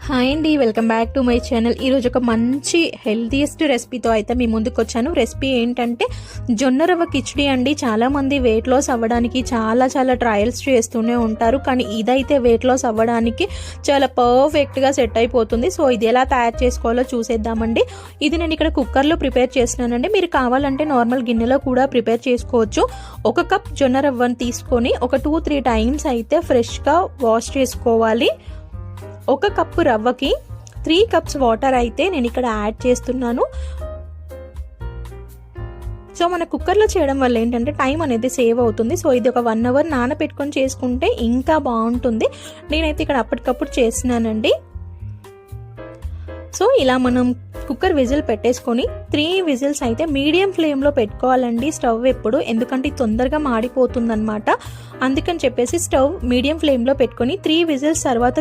Hi అండి, welcome back to my channel. ఈరోజు ఒక మంచి హెల్తీయెస్ట్ రెసిపీతో అయితే మీ ముందుకు వచ్చాను. రెసిపీ ఏంటంటే జొన్న రవ్వ కిచిడి అండి. చాలామంది వెయిట్ లాస్ అవ్వడానికి చాలా ట్రయల్స్ చేస్తూనే ఉంటారు, కానీ ఇదైతే వెయిట్ లాస్ అవ్వడానికి చాలా పర్ఫెక్ట్గా సెట్ అయిపోతుంది. సో ఇది ఎలా తయారు చేసుకోవాలో చూసేద్దామండి. ఇది నేను ఇక్కడ కుక్కర్లో ప్రిపేర్ చేస్తున్నానండి. మీరు కావాలంటే నార్మల్ గిన్నెలో కూడా ప్రిపేర్ చేసుకోవచ్చు. 1 కప్ జొన్న రవ్వను తీసుకొని ఒక 2-3 టైమ్స్ అయితే ఫ్రెష్గా వాష్ చేసుకోవాలి. 1 కప్పు రవ్వకి 3 కప్స్ వాటర్ అయితే నేను ఇక్కడ యాడ్ చేస్తున్నాను. సో మన కుక్కర్లో చేయడం వల్ల ఏంటంటే టైం అనేది సేవ్ అవుతుంది. సో ఇది ఒక 1 అవర్ నానబెట్టుకొని చేసుకుంటే ఇంకా బాగుంటుంది. నేనైతే ఇక్కడ అప్పటికప్పుడు చేస్తున్నానండి. సో ఇలా మనం కుక్కర్ విజిల్ పెట్టేసుకొని 3 విజిల్స్ అయితే మీడియం ఫ్లేమ్లో పెట్టుకోవాలండి స్టవ్ ఎప్పుడు, ఎందుకంటే తొందరగా మాడిపోతుంది అనమాట. అందుకని చెప్పేసి స్టవ్ మీడియం ఫ్లేమ్లో పెట్టుకొని 3 విజిల్స్ తర్వాత